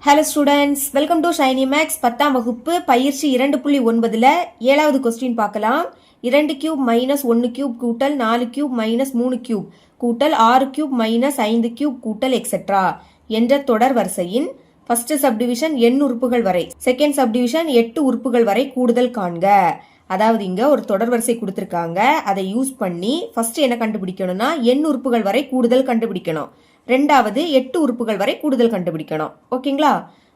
Hello students, welcome to Shiny Maths 10ஆம் வகுப்பு பயிற்சி 2.9ல் 7வது கொஸ்டின் பார்க்கலாம். 2 கியூப் மைனஸ் 1 கியூப் கூட்டல் 4 கியூப் மைனஸ் 3 கியூப் கூட்டல் 6 கியூப் மைனஸ் 5 கியூப் கூட்டல் எக்ஸெட்ரா என்ற தொடர் வரிசையின் ஃபர்ஸ்ட் சப்டிவிஷன் எண் உறுப்புகள் வரை, செகண்ட் சப்டிவிஷன் 8 உறுப்புகள் வரை கூடுதல் காண்க. அதாவது இங்க ஒரு தொடர் வரிசை கொடுத்துருக்காங்க. அதை யூஸ் பண்ணி ஃபர்ஸ்ட் என்ன கண்டுபிடிக்கணும்னா எண் உறுப்புகள் வரை கூடுதல் கண்டுபிடிக்கணும். ரெண்டாவது 8 உறுப்புகள் வரை கூடுதல் கண்டுபிடிக்கணும். ஓகேங்களா?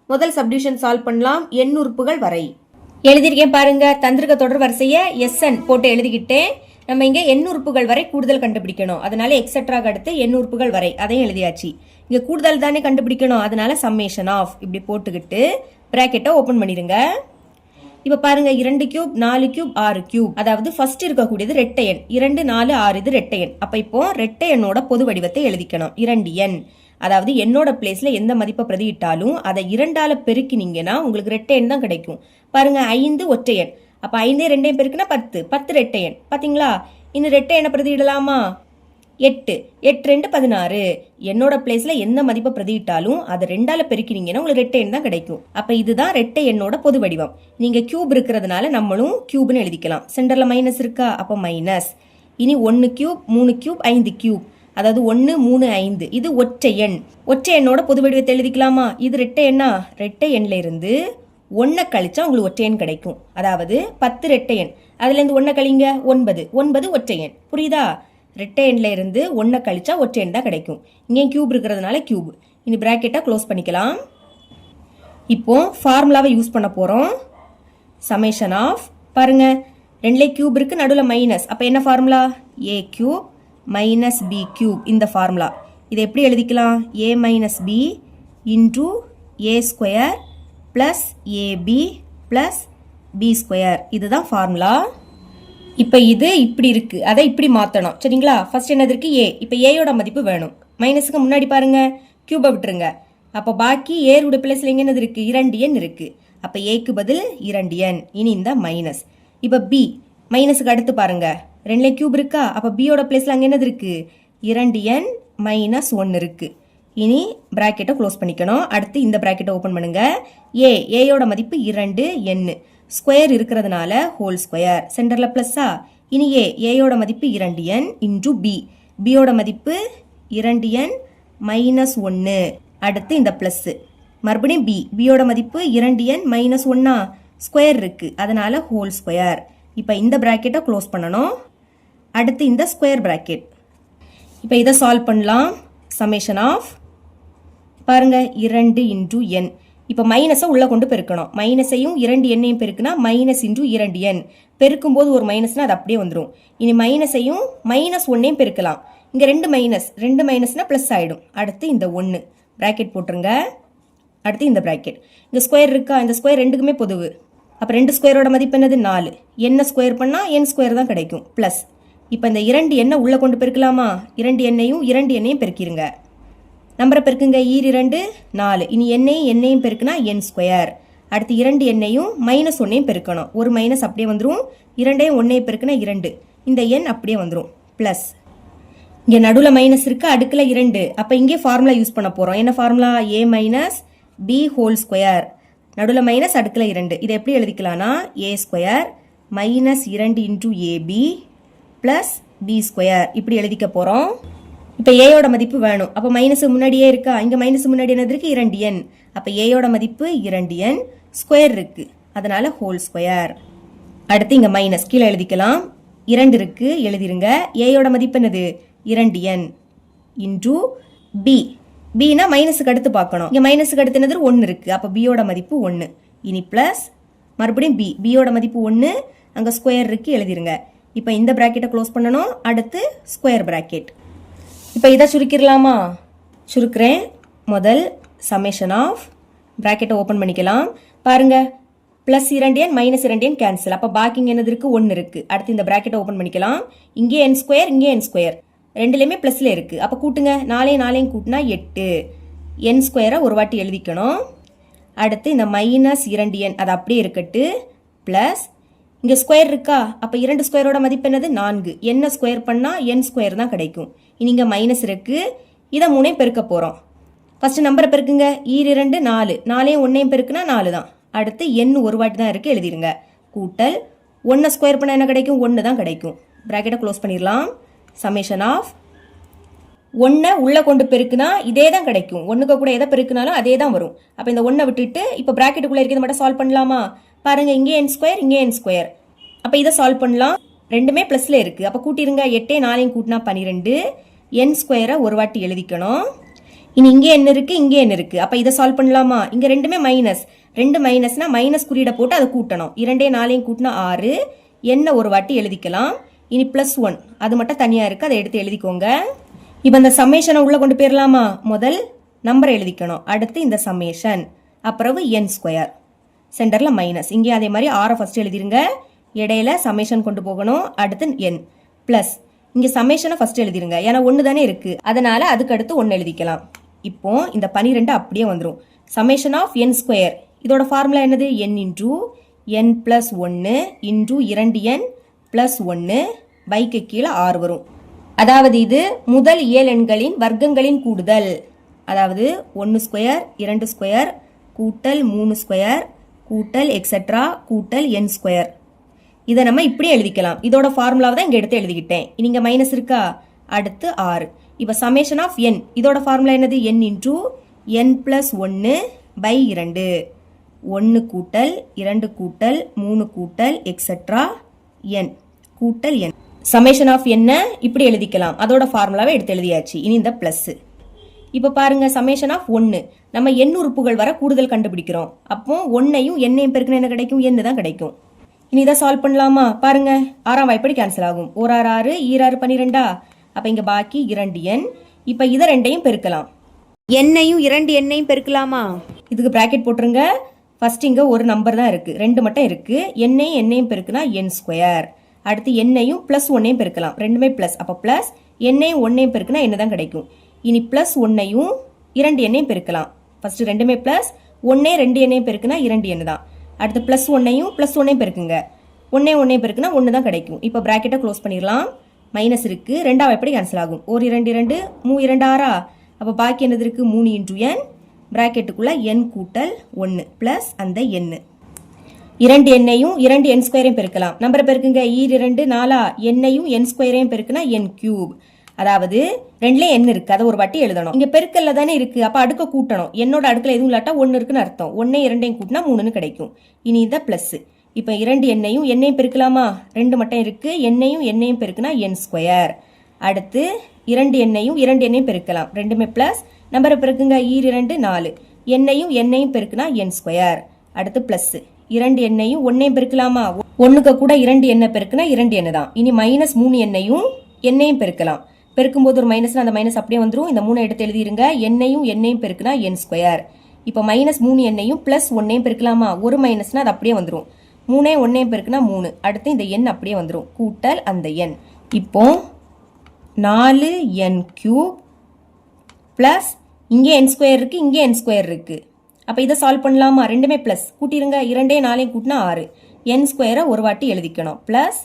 முதல் சப்டிவிஷன் சால்வ் பண்ணலாம். எண் உறுப்புகள் வரை எழுதிருக்கேன் பாருங்க. தந்திருக்க தொடர் வரிசையை SN போட்டு எழுதிக்கிட்டேன். நம்ம இங்க எண் உறுப்புகள் வரை கூடுதல் கண்டுபிடிக்கணும். அதனால எக்ஸெட்ராக்கு அடுத்து எண் உறுப்புகள் வரை அதையும் எழுதியாச்சு. இங்க கூடுதல் தானே கண்டுபிடிக்கணும். அதனால சம்மேஷன் ஆஃப் இப்படி போட்டுக்கிட்டு பிராக்கெட்டை ஓபன் பண்ணிருங்க. இப்ப பாருங்க, 2 கியூப் 4 கியூப் 6 கியூப், அதாவது ஃபர்ஸ்ட் இருக்கக்கூடியது ரெட்டை எண். 2 4 6 இது ரெட்டை எண். அப்ப இப்போ ரெட்டை எண்ணோட பொது வடிவத்தை எழுதிக்கணும். 2n, அதாவது எண்ணோட பிளேஸ்ல எந்த மதிப்பை பிரதியிட்டாலும் அதை 2ஆல பெருக்கினீங்கன்னா உங்களுக்கு ரெட்டை எண் தான் கிடைக்கும். பாருங்க, 5 ஒற்றை எண். அப்ப 5 2 பெருக்குனா 10, 10 ரெட்டை எண். பாத்தீங்களா? இன்னும் ரெட்டை எண்ணை பிரதியிடலாமா? 8 8 2 16. என்னோட பிளேஸ்ல எந்த மதிப்பை பிரதியிட்டாலும் அதை 2ஆல பெருக்கினீங்கன்னா உங்களுக்கு ரெட்டை எண் தான் கிடைக்கும். அப்ப இதுதான் ரெட்டை எண்ணோட பொது வடிவம். நீங்க கியூப் இருக்கிறதுனால நம்மளும் கியூப்னு எழுதிக்கலாம். சென்டர்ல மைனஸ் இருக்கா? அப்ப மைனஸ். இனி 1 கியூப் 3 கியூப் 5 கியூப், அதாவது 1 3 5 இது ஒற்றை எண். ஒற்றை எண்ணோட பொது வடிவத்தை எழுதிக்கலாமா? இது ரெட்டை எண்ணா? ரெட்டை எண்ல இருந்து 1 கழிச்சா உங்களுக்கு ஒற்றை எண் கிடைக்கும். அதாவது 10 ரெட்டை எண், அதுல இருந்து 1 கழிங்க 9. 9 ஒற்றை எண். புரியுதா? ரெட்டை எண்ல இருந்து 1 கழிச்சா ஒற்றை எண் தான் கிடைக்கும். இங்கே கியூப் இருக்கிறதுனால கியூப். இனி பிராக்கெட்டை க்ளோஸ் பண்ணிக்கலாம். இப்போ ஃபார்முலாவை யூஸ் பண்ண போறோம். சமேஷன் ஆஃப், பாருங்க ரெண்டுல கியூப் இருக்கு, நடுவில் மைனஸ். அப்ப என்ன formula? a cube minus b cube. இந்த ஃபார்முலா இதை எப்படி எழுதிக்கலாம்? a minus b into a square plus ab plus b square. இதுதான் ஃபார்முலா. இப்ப இது இப்படி இருக்கு, அதை இப்படி மாத்தணும். சரிங்களா? ஃபர்ஸ்ட் என்னது இருக்கு? a. இப்ப a யோட மதிப்பு வேணும். மைனஸுக்கு முன்னாடி பாருங்க கியூபை விட்டுருங்க. அப்ப பாக்கி a யோட பிளேஸ்ல எங்க என்னது இருக்கு? 2n இருக்கு. அப்ப a க்கு பதில் 2n. இனி இந்த மைனஸ். இப்ப b மைனஸுக்கு அடுத்து பாருங்க, ரெண்டுல கியூப் இருக்கா? அப்ப b யோட பிளேஸ்ல அங்க என்னது இருக்கு? 2n மைனஸ் 1 இருக்கு. இனி பிராக்கெட்டை க்ளோஸ் பண்ணிக்கணும். அடுத்து இந்த பிராக்கெட்டை ஓபன் பண்ணுங்க. a யோட மதிப்பு 2n, ஸ்கொயர் இருக்கிறதுனால ஹோல் ஸ்கொயர். சென்டர்ல பிளஸ்ஸா? இனி a யோட மதிப்பு 2n இன்டூ b, b யோட மதிப்பு 2n மைனஸ் 1. அடுத்து இந்த பிளஸ், மறுபடியும் b யோட மதிப்பு 2n மைனஸ் 1, ஸ்கொயர் இருக்கு அதனால ஹோல் ஸ்கொயர். இப்ப இந்த பிராக்கெட்டை க்ளோஸ் பண்ணணும். அடுத்து இந்த ஸ்கொயர் பிராக்கெட். இப்ப இதை சால்வ் பண்ணலாம். சமேஷன் ஆஃப், பாருங்க 2 இன்டூ n. இப்ப மைனஸை உள்ள கொண்டு பெருக்கணும். மைனஸையும் 2n பெருக்குனா மைனஸ் இன்டூ 2n. பெருக்கும் போது ஒரு மைனஸ்னா அது அப்படியே வந்துடும். இனி மைனஸையும் மைனஸ் 1 பெருக்கலாம். இங்க 2 மைனஸ்னா பிளஸ் ஆயிடும். அடுத்து இந்த 1 பிராக்கெட் போட்டுருங்க. அடுத்து இந்த பிராக்கெட். இங்க ஸ்கொயர் இருக்கா? இந்த ஸ்கொயர் ரெண்டுக்குமே பொதுவு. அப்ப 2 ஸ்கொயரோட மதிப்பு என்னது? 4. என்ன ஸ்கொயர் பண்ணா n ஸ்கொயர் தான் கிடைக்கும். பிளஸ் இப்ப இந்த 2n உள்ள கொண்டு பெருக்கலாமா? 2n பெருக்கிருங்க. நம்பரை பெருக்குங்க. 2 4. இனி என்னையும் பெருக்குனா n ஸ்கொயர். அடுத்து 2n மைனஸ் 1 பெருக்கணும். ஒரு மைனஸ் அப்படியே வந்துடும். 2 1 பெருக்குனா 2. இந்த n அப்படியே வந்துடும். பிளஸ் இங்க நடுவில் மைனஸ் இருக்கு, அடுக்குல 2. அப்ப இங்கே ஃபார்முலா யூஸ் பண்ண போறோம். என்ன formula? a minus b whole square. நடுவில் மைனஸ், அடுக்குல 2. இதை எப்படி எழுதிக்கலாம்னா a square minus 2 into ab plus b square. இப்படி எழுதிக்க போறோம். இப்ப a யோட மதிப்பு வேணும். அப்ப மைனஸ் முன்னாடியே இருக்கா? இங்க மைனஸ் முன்னாடி என்னது இருக்கு? 2n. அப்ப a யோட மதிப்பு 2n, ஸ்கொயர் இருக்கு அதனால ஹோல் ஸ்கொயர். அடுத்து இங்க மைனஸ் கீழே எழுதிக்கலாம். 2 இருக்கு, எழுதிருங்க. a யோட மதிப்பு என்னது? 2n into b. bனா மைனஸுக்கு அடுத்து பார்க்கணும். இங்க மைனஸுக்கு அடுத்து என்னது? 1 இருக்கு. அப்ப b யோட மதிப்பு 1. இனி பிளஸ் மறுபடியும் b யோட மதிப்பு 1, அங்க ஸ்கொயர் இருக்கு, எழுதிருங்க. இப்ப இந்த பிராக்கெட்டை க்ளோஸ் பண்ணணும். அடுத்து ஸ்கொயர் பிராக்கெட். இப்ப இதை சுருக்கிடலாமா? சுருக்கிறேன். முதல் சமேஷன் ஆஃப், பிராக்கெட்டை ஓபன் பண்ணிக்கலாம். பாருங்க, plus 2n minus 2n cancel. அப்ப பாக்கி என்னது இருக்கு? 1 இருக்கு. அடுத்து இந்த பிராக்கெட்டை ஓபன் பண்ணிக்கலாம். இங்கே n ஸ்கொயர், இங்கே n ஸ்கொயர், ரெண்டுலயுமே பிளஸ்ல இருக்கு. அப்ப கூட்டுங்க. 4 கூட்டினா 8. n ஸ்கொயரை ஒரு வாட்டி எழுதிக்கணும். அடுத்து இந்த மைனஸ் 2n அது அப்படியே இருக்கட்டு. பிளஸ் இங்க ஸ்கொயர் இருக்கா? அப்ப 2 ஸ்கொயரோட மதிப்பு என்னது? 4. என்ன ஸ்கொயர் பண்ணா n ஸ்கொயர் தான் கிடைக்கும். இனி இங்க மைனஸ் இருக்கு, இதை 3 பெருக்க போறோம். ஃபர்ஸ்ட் நம்பரை பெருக்குங்க. 2 4, 4 1 பெருக்குனா 4 தான். அடுத்து n ஒரு வாட்டி தான் இருக்கு, எழுதிருங்க. கூட்டல் 1 ஸ்கொயர் பண்ண என்ன கிடைக்கும்? 1 தான் கிடைக்கும். பிராக்கெட்டை க்ளோஸ் பண்ணிடலாம். சமேஷன் ஆஃப் 1 உள்ள கொண்டு பெருக்குனா இதே தான் கிடைக்கும். 1க்கு கூட எதை பெருக்குனாலும் அதே தான் வரும். அப்போ இந்த 1 விட்டுட்டு இப்போ பிராக்கெட்டுக்குள்ள இருக்கிறத மட்டும் சால்வ் பண்ணலாமா? பாருங்க, இங்கே n ஸ்கொயர், இங்கே n ஸ்கொயர். அப்போ இதை சால்வ் பண்ணலாம். ரெண்டுமே ப்ளஸ்ல இருக்கு. அப்போ கூட்டிருங்க. 8 4 கூட்டினா 12. n ஸ்கொயரை ஒரு வாட்டி எழுதிக்கணும். இனி இங்கே என்ன இருக்கு, இங்கே என்ன இருக்கு. அப்போ இதை சால்வ் பண்ணலாமா? இங்கே ரெண்டுமே மைனஸ். 2 மைனஸ்னா மைனஸ் குறியீடை போட்டு அதை கூட்டணும். 2 4 கூட்டினா 6. என்ன ஒரு வாட்டி எழுதிக்கலாம். இனி +1 அது மட்டும் தனியாக இருக்கு, அதை எடுத்து எழுதிக்கோங்க. இப்போ இந்த சம்மேஷனை உள்ள கொண்டு போயிடலாமா? முதல் நம்பரை எழுதிக்கணும். அடுத்து இந்த சம்மேஷன், அப்புறம் n ஸ்கொயர், சென்டரில் மைனஸ். இங்கே அதே மாதிரி 6 ஃபர்ஸ்ட் எழுதிருங்க. இடையில சம்மேஷன் கொண்டு போகணும். அடுத்து n ப்ளஸ். இங்கே சம்மேஷனை ஃபர்ஸ்ட் எழுதிருங்க. ஏன்னா 1 தானே இருக்கு, அதனால அதுக்கு அடுத்து 1 எழுதிக்கலாம். இப்போ இந்த 12 அப்படியே வந்துடும். சம்மேஷன் ஆஃப் n ஸ்கொயர், இதோட ஃபார்முலா என்னது? n into n + 1 into 2n + 1 bike கீழே 6 வரும். அதாவது இது முதல் இயல் எண்களின் வர்க்கங்களின் கூடுதல். அதாவது 1 ஸ்கொயர் 2 ஸ்கொயர் கூட்டல் 3 ஸ்கொயர் கூட்டல் எக்ஸெட்ரா கூட்டல் n ஸ்கொயர். இதை நம்ம இப்படி எழுதிக்கலாம். இதோட ஃபார்முலாவை தான் இங்கே எடுத்து எழுதிக்கிட்டேன். இங்கே மைனஸ் இருக்கா? அடுத்து 6. இப்போ சமேஷன் ஆஃப் n, இதோட ஃபார்முலா என்னது? n into n + 1 by 2. 1 கூட்டல் 2 கூட்டல் 3 கூட்டல் எக்ஸெட்ரா n கூட்டல் n. சமேஷன் ஆஃப் n இப்படி எழுதிக்கலாம். அதோட ஃபார்முலாவை எடுத்து எழுதியாச்சு. இனி இந்த பிளஸ். இப்போ பாருங்க, சமேஷன் ஆஃப் 1 நம்ம n உறுப்புகள் வர கூடுதல் கண்டுபிடிக்கிறோம். அப்போ 1ஐயும் n-ஐயும் பெருக்கினா என்ன கிடைக்கும்? n தான் கிடைக்கும். இனி இதை சால்வ் பண்ணலாமா? பாருங்க, 6ஆம் வாய்ப்படி கேன்சல் ஆகும். 1 6 6 6 12. அப்போ இங்கே பாக்கி 2n. இப்போ இதை ரெண்டையும் பெருக்கலாம். n-ஐயும் 2n-ஐயும் பெருக்கலாமா? இதுக்கு பிராக்கெட் போட்டுருங்க. ஃபர்ஸ்ட் இங்கே ஒரு நம்பர் தான் இருக்கு, 2 மட்டும் இருக்கு. n-ஐயும் n-ஐயும் பெருக்குனா n ஸ்கொயர். அடுத்து n-ஐயும் +1-ஐயும் பெருக்கலாம். ரெண்டுமே ப்ளஸ். அப்போ ப்ளஸ் n-ஐயும் 1-ஐயும் பெருக்குனா என்ன தான் கிடைக்கும். இனி +1-ஐயும் 2n-ஐயும் பெருக்கலாம். ஃபர்ஸ்ட் ரெண்டுமே ப்ளஸ். 1-ஐயும் 2n-ஐயும் பெருக்குனா 2n தான். அடுத்து +1-ஐயும் +1-ஐயும் பெருக்குங்க. 1-ஐயும் 1-ஐயும் பெருக்குனா 1 தான் கிடைக்கும். இப்போ பிராக்கெட்டை க்ளோஸ் பண்ணிடலாம். மைனஸ் இருக்கு, 2ஆம் எப்படி கேன்சல் ஆகும். 1 2 2 3 2 6. அப்போ பாக்கி என்னது இருக்கு? 3 × n பிராக்கெட்டுக்குள்ள n கூட்டல் 1 ப்ளஸ் அந்த n. 2n-ஐயும் 2n ஸ்கொயரையும் பெருக்கலாம். நம்பரை பெருக்குங்க. 2 4 n-ஐயும் n ஸ்கொயரையும் பெருக்குனா n கியூப். அதாவது 2ல n இருக்கு, அதை ஒரு வாட்டி எழுதணும். இங்க பெருக்கல்ல தானே இருக்கு, அப்ப அடுக்க கூட்டணும். என்னோட அடுக்கல எதுவும் இல்லாட்டா 1 இருக்குன்னு அர்த்தம். 1-ஐயும் 2-ஐயும் கூட்டினா 3ன்னு கிடைக்கும். இனி இதை பிளஸ். இப்போ 2n-ஐயும் n-ஐயும் பெருக்கலாமா? 2 மட்டும் இருக்கு. n-ஐயும் n-ஐயும் பெருக்குனா n ஸ்கொயர். அடுத்து 2n-ஐயும் 2n-ஐயும் பெருக்கலாம். ரெண்டுமே பிளஸ். நம்பரை பெருக்குங்க. 2 4 n-ஐயும் n-ஐயும் பெருக்குனா n ஸ்கொயர். அடுத்து பிளஸ். 2n-ஐயும் 1-ஐயும் பெருக்கலாமா? 1க்கு கூட 2n பெருக்குனா 2n தான். இனி -3n-ஐயும் n-ஐயும் பெருக்கலாம். பெருக்கும்போது ஒரு மைனஸ், அந்த மைனஸ் அப்படியே வந்துடும். இந்த 3 எடுத்து எழுதிருங்க. n-ஐயும் n-ஐயும் பெருக்குனா n ஸ்கொயர். இப்போ -3n-ஐயும் +1-ஐயும் பெருக்கலாமா? ஒரு மைனஸ்னா அது அப்படியே வந்துடும். 3-ஐயும் 1-ஐயும் பெருக்குனா 3. அடுத்து இந்த n அப்படியே வந்துடும். கூட்டல் அந்த n. இப்போ 4n³ பிளஸ் இங்கே n ஸ்கொயர் இருக்கு, இங்கே n ஸ்கொயர் இருக்கு. அப்போ இதை சால்வ் பண்ணலாமா? ரெண்டுமே பிளஸ். கூட்டிருங்க. 2-ஐயும் 4-ஐயும் கூட்டினா 6. n ஸ்கொயரை ஒரு வாட்டி எழுதிக்கணும். பிளஸ்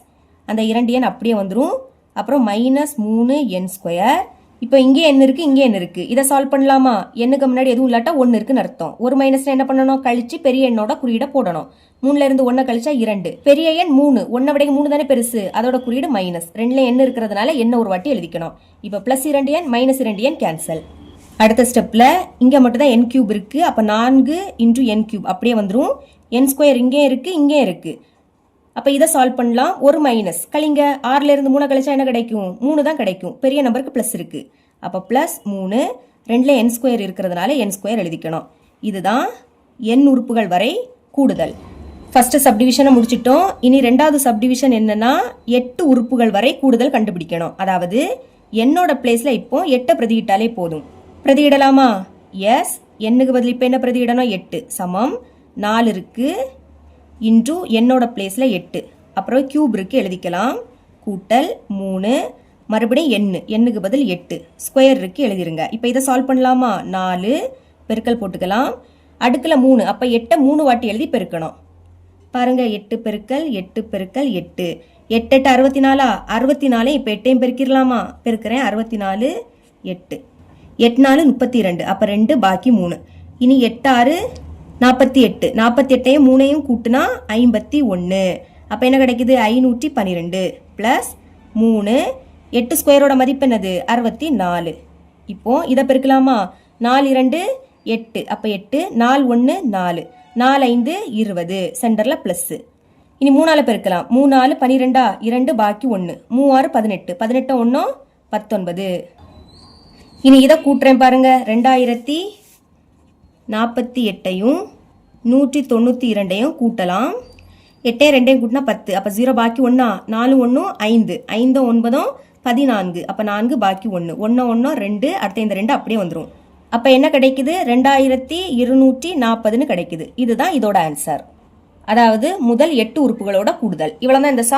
அந்த 2n அப்படியே வந்துடும். அப்புறம் -3n ஸ்கொயர். இப்போ இங்கே n இருக்கு, இங்கே n இருக்கு. இதை சால்வ் பண்ணலாமா? n-க்கு முன்னாடி எதுவும் இல்லாட்டா 1 இருக்குன்னு அர்த்தம். ஒரு மைனஸ்ல என்ன பண்ணணும்? கழிச்சு பெரிய எண்ணோட குறியீடை போடணும். 3ல இருந்து 1 கழிச்சா 2. பெரிய எண் 3, 1 விட 3 தானே பெருசு, அதோட குறியீடு மைனஸ். 2ல n இருக்கிறதுனால n ஒரு வாட்டி எழுதிக்கணும். இப்போ +2n -2n கேன்சல். அடுத்த ஸ்டெப்ல இங்க மட்டும் தான் n³ இருக்கு. அப்ப 4 × n³ அப்படியே வந்துடும். n ஸ்கொயர் இங்கே இருக்கு, இங்கே இருக்கு. அப்ப இதை சால்வ் பண்ணலாம். ஒரு மைனஸ் கழிங்க. 6ல இருந்து 3 கழிச்சா என்ன கிடைக்கும்? 3 தான் கிடைக்கும். பெரிய நம்பருக்கு பிளஸ் இருக்கு. அப்ப +3. 2ல n ஸ்கொயர் இருக்கிறதுனால n ஸ்கொயர் எழுதிக்கணும். இதுதான் n உறுப்புகள் வரை கூடுதல். ஃபர்ஸ்ட் சப்டிவிஷனை முடிச்சிட்டோம். இனி ரெண்டாவது சப்டிவிஷன் என்னன்னா 8 உறுப்புகள் வரை கூடுதல் கண்டுபிடிக்கணும். அதாவது என்னோட பிளேஸ்ல இப்போ 8 பிரதியிட்டாலே போதும். பிரதியிடலாமா? எஸ். என்னுக்கு பதில் இப்போ என்ன பிரதியிடணும்? 8 சமம் 4 இருக்கு இன்டூ என்னோட பிளேஸ்ல 8. அப்புறம் கியூப் இருக்கு, எழுதிக்கலாம். கூட்டல் 3 மறுபடியும் என்னுக்கு பதில் 8 ஸ்கொயர் இருக்கு, எழுதிருங்க. இப்போ இதை சால்வ் பண்ணலாமா? 4 பெருக்கல் போட்டுக்கலாம். அடுக்கல 3, அப்போ 8 3 வாட்டி எழுதி பெருக்கணும். பாருங்க, 8 பெருக்கல் 8 பெருக்கல் 8 8 8 64. 64 இப்போ 8ஐயும் பெருக்கிடலாமா? பெருக்கிறேன். 64 8. 8 4 32, அப்போ 2 பாக்கி 3. இனி 8 6 48, 48ஐயும் 3ஐயும் கூட்டினா 51. அப்போ என்ன கிடைக்குது 512 ப்ளஸ் 3, 8 ஸ்கொயரோட மதிப்பு என்னது 64. இப்போ இதை பெருக்கலாமா? 4 2 8, அப்போ 8, 4 1 4, 4 5 20, சென்டரில் ப்ளஸ். இனி 3ஆல் பெருக்கலாம். 3 4 12, 2 பாக்கி 1, 3 6 18, 18 1 19. இனி இதை கூட்டுறேன் பாருங்க. 2048ஐயும் 192ஐயும் கூட்டலாம். 8 2ஐயும் கூட்டினா 10, அப்போ 0 பாக்கி 1, 4 1 5, 5 9 14, அப்போ 4 பாக்கி 1, 1 1 2, அடுத்த இந்த 2 அப்படியே வந்துடும். அப்போ என்ன கிடைக்குது? 2240 கிடைக்குது. இதுதான் இதோட ஆன்சர். அதாவது முதல் 8 உறுப்புகளோட கூடுதல். இவ்வளவுதான் இந்த